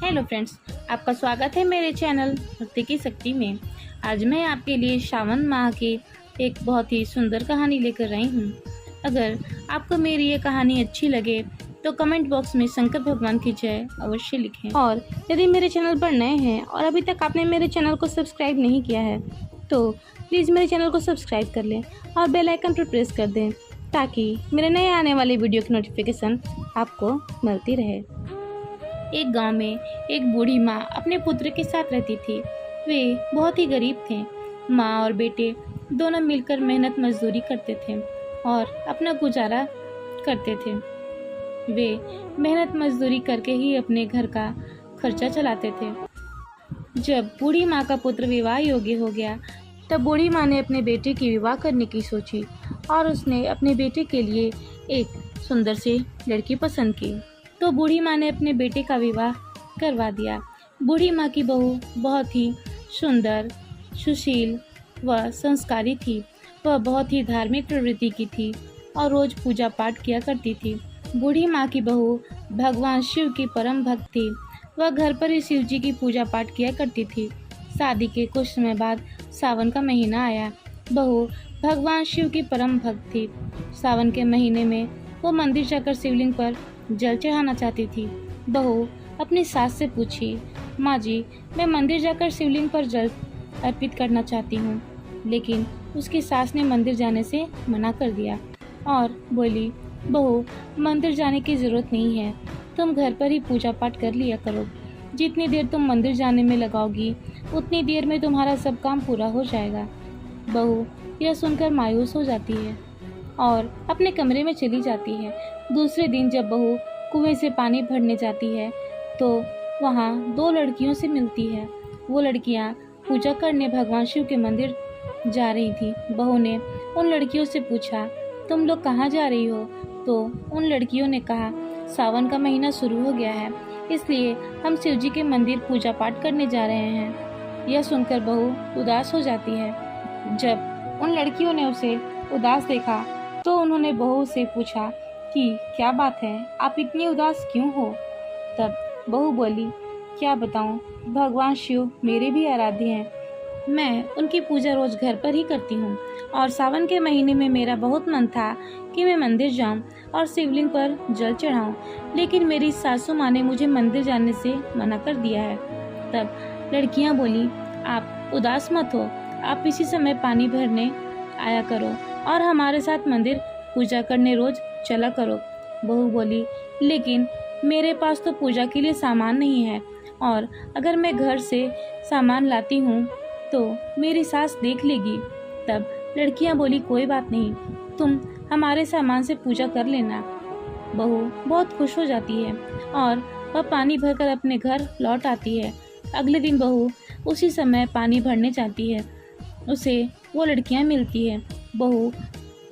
Hello friends, आपका स्वागत है मेरे चैनल भक्ति की शक्ति में। आज मैं आपके लिए श्रावण माह की एक बहुत ही सुंदर कहानी लेकर आई हूँ। अगर आपको मेरी ये कहानी अच्छी लगे तो कमेंट बॉक्स में शंकर भगवान की जय अवश्य लिखें। और यदि मेरे चैनल पर नए हैं और अभी तक आपने मेरे चैनल को सब्सक्राइब नहीं किया है तो प्लीज़ मेरे चैनल को सब्सक्राइब कर लें और बेल आइकन पर प्रेस कर दें ताकि मेरे नए आने वाले वीडियो की नोटिफिकेशन आपको मिलती रहे। एक गांव में एक बूढ़ी माँ अपने पुत्र के साथ रहती थी। वे बहुत ही गरीब थे। माँ और बेटे दोनों मिलकर मेहनत मजदूरी करते थे और अपना गुजारा करते थे। वे मेहनत मजदूरी करके ही अपने घर का खर्चा चलाते थे। जब बूढ़ी माँ का पुत्र विवाह योग्य हो गया तब बूढ़ी माँ ने अपने बेटे की विवाह करने की सोची और उसने अपने बेटे के लिए एक सुंदर सी लड़की पसंद की। तो बूढ़ी माँ ने अपने बेटे का विवाह करवा दिया। बूढ़ी माँ की बहू बहुत ही सुंदर, सुशील व संस्कारी थी। वह बहुत ही धार्मिक प्रवृत्ति की थी और रोज पूजा पाठ किया करती थी। बूढ़ी माँ की बहू भगवान शिव की परम भक्त थी। वह घर पर ही शिव जी की पूजा पाठ किया करती थी। शादी के कुछ समय बाद सावन का महीना आया। बहू भगवान शिव की परम भक्त थी। सावन के महीने में वो मंदिर जाकर शिवलिंग पर जल चढ़ाना चाहती थी। बहू अपनी सास से पूछी, माँ जी, मैं मंदिर जाकर शिवलिंग पर जल अर्पित करना चाहती हूँ। लेकिन उसकी सास ने मंदिर जाने से मना कर दिया और बोली, बहू, मंदिर जाने की ज़रूरत नहीं है, तुम घर पर ही पूजा पाठ कर लिया करो। जितनी देर तुम मंदिर जाने में लगाओगी उतनी देर में तुम्हारा सब काम पूरा हो जाएगा। बहू यह सुनकर मायूस हो जाती है और अपने कमरे में चली जाती है। दूसरे दिन जब बहू कुएं से पानी भरने जाती है तो वहाँ दो लड़कियों से मिलती है। वो लड़कियाँ पूजा करने भगवान शिव के मंदिर जा रही थी। बहू ने उन लड़कियों से पूछा, तुम लोग कहाँ जा रही हो? तो उन लड़कियों ने कहा, सावन का महीना शुरू हो गया है, इसलिए हम शिव जी के मंदिर पूजा पाठ करने जा रहे हैं। यह सुनकर बहू उदास हो जाती है। जब उन लड़कियों ने उसे उदास देखा तो उन्होंने बहू से पूछा कि क्या बात है, आप इतनी उदास क्यों हो? तब बहू बोली, क्या बताऊं, भगवान शिव मेरे भी आराध्य हैं। मैं उनकी पूजा रोज घर पर ही करती हूँ और सावन के महीने में मेरा बहुत मन था कि मैं मंदिर जाऊं और शिवलिंग पर जल चढ़ाऊं, लेकिन मेरी सासू माँ ने मुझे मंदिर जाने से मना कर दिया है। तब लड़कियाँ बोली, आप उदास मत हो, आप इसी समय पानी भरने आया करो और हमारे साथ मंदिर पूजा करने रोज चला करो। बहू बोली, लेकिन मेरे पास तो पूजा के लिए सामान नहीं है और अगर मैं घर से सामान लाती हूँ तो मेरी सास देख लेगी। तब लड़कियाँ बोली, कोई बात नहीं, तुम हमारे सामान से पूजा कर लेना। बहू बहुत खुश हो जाती है और वह पानी भरकर अपने घर लौट आती है। अगले दिन बहू उसी समय पानी भरने जाती है। उसे वो लड़कियाँ मिलती है। बहू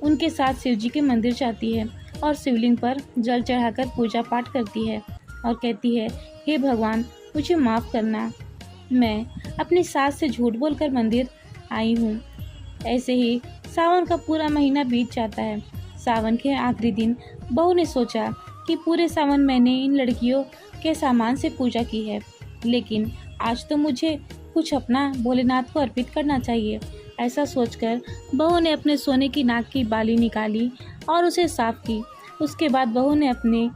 उनके साथ शिव जी के मंदिर जाती है और शिवलिंग पर जल चढ़ाकर पूजा पाठ करती है और कहती है, हे भगवान, मुझे माफ़ करना, मैं अपनी सास से झूठ बोलकर मंदिर आई हूँ। ऐसे ही सावन का पूरा महीना बीत जाता है। सावन के आखिरी दिन बहू ने सोचा कि पूरे सावन मैंने इन लड़कियों के सामान से पूजा की है, लेकिन आज तो मुझे कुछ अपना भोलेनाथ को अर्पित करना चाहिए। ऐसा सोचकर बहू ने अपने सोने की नाक की बाली निकाली और उसे साफ की। उसके बाद बहू ने अपने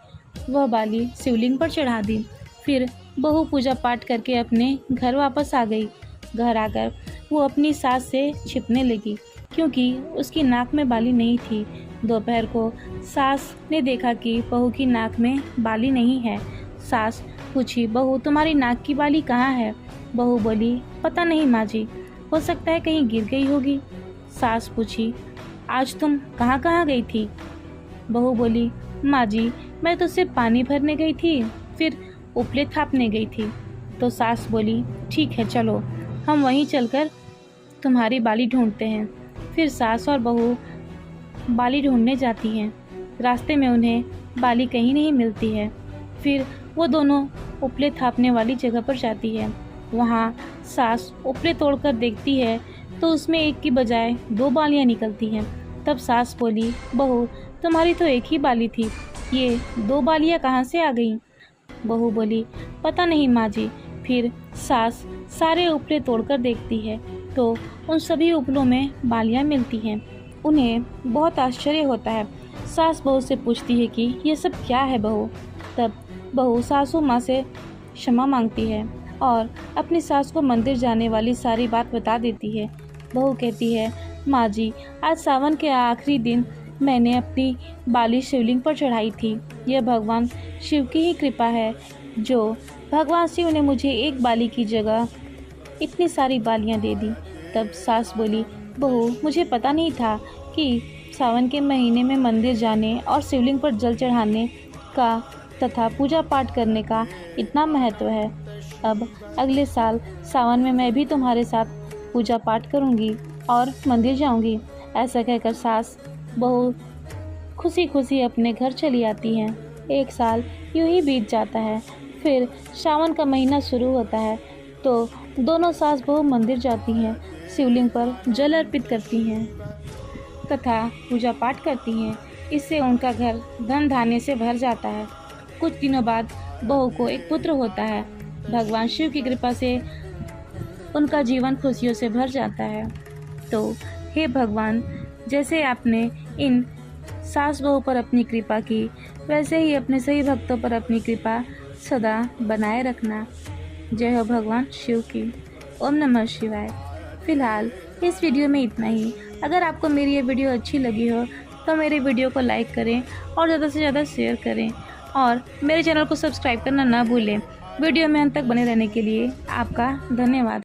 वह बाली शिवलिंग पर चढ़ा दी। फिर बहू पूजा पाठ करके अपने घर वापस आ गई। घर आकर वो अपनी सास से छिपने लगी क्योंकि उसकी नाक में बाली नहीं थी। दोपहर को सास ने देखा कि बहू की नाक में बाली नहीं है। सास पूछी, बहू, तुम्हारी नाक की बाली कहाँ है? बहू बोली, पता नहीं माँ जी, हो सकता है कहीं गिर गई होगी। सास पूछी, आज तुम कहाँ कहाँ गई थी? बहू बोली, माँ जी, मैं तो सिर्फ पानी भरने गई थी, फिर उपले थापने गई थी। तो सास बोली, ठीक है, चलो हम वहीं चलकर तुम्हारी बाली ढूंढते हैं। फिर सास और बहू बाली ढूंढने जाती हैं। रास्ते में उन्हें बाली कहीं नहीं मिलती है। फिर वो दोनों उपले थापने वाली जगह पर जाती है। वहाँ सास उपले तोड़कर देखती है तो उसमें एक की बजाय दो बालियाँ निकलती हैं। तब सास बोली, बहू, तुम्हारी तो एक ही बाली थी, ये दो बालियाँ कहाँ से आ गईं? बहू बोली, पता नहीं माँ जी। फिर सास सारे उपले तोड़कर देखती है तो उन सभी उपलों में बालियाँ मिलती हैं। उन्हें बहुत आश्चर्य होता है। सास बहू से पूछती है कि ये सब क्या है बहू। तब बहू सासू माँ से क्षमा मांगती है और अपनी सास को मंदिर जाने वाली सारी बात बता देती है। बहू कहती है, माँ जी, आज सावन के आखिरी दिन मैंने अपनी बाली शिवलिंग पर चढ़ाई थी। यह भगवान शिव की ही कृपा है जो भगवान शिव ने मुझे एक बाली की जगह इतनी सारी बालियाँ दे दी। तब सास बोली, बहू, मुझे पता नहीं था कि सावन के महीने में मंदिर जाने और शिवलिंग पर जल चढ़ाने का तथा पूजा पाठ करने का इतना महत्व है। अब अगले साल सावन में मैं भी तुम्हारे साथ पूजा पाठ करूंगी और मंदिर जाऊंगी। ऐसा कहकर सास बहू खुशी खुशी अपने घर चली आती हैं। एक साल यूं ही बीत जाता है। फिर सावन का महीना शुरू होता है तो दोनों सास बहू मंदिर जाती हैं, शिवलिंग पर जल अर्पित करती हैं तथा पूजा पाठ करती हैं। इससे उनका घर धन धान्य से भर जाता है। कुछ दिनों बाद बहू को एक पुत्र होता है। भगवान शिव की कृपा से उनका जीवन खुशियों से भर जाता है। तो हे भगवान, जैसे आपने इन सास बहू पर अपनी कृपा की, वैसे ही अपने सही भक्तों पर अपनी कृपा सदा बनाए रखना। जय हो भगवान शिव की। ओम नमः शिवाय। फिलहाल इस वीडियो में इतना ही। अगर आपको मेरी ये वीडियो अच्छी लगी हो तो मेरे वीडियो को लाइक करें और ज़्यादा से ज़्यादा शेयर करें और मेरे चैनल को सब्सक्राइब करना ना भूलें। वीडियो में अंत तक बने रहने के लिए आपका धन्यवाद।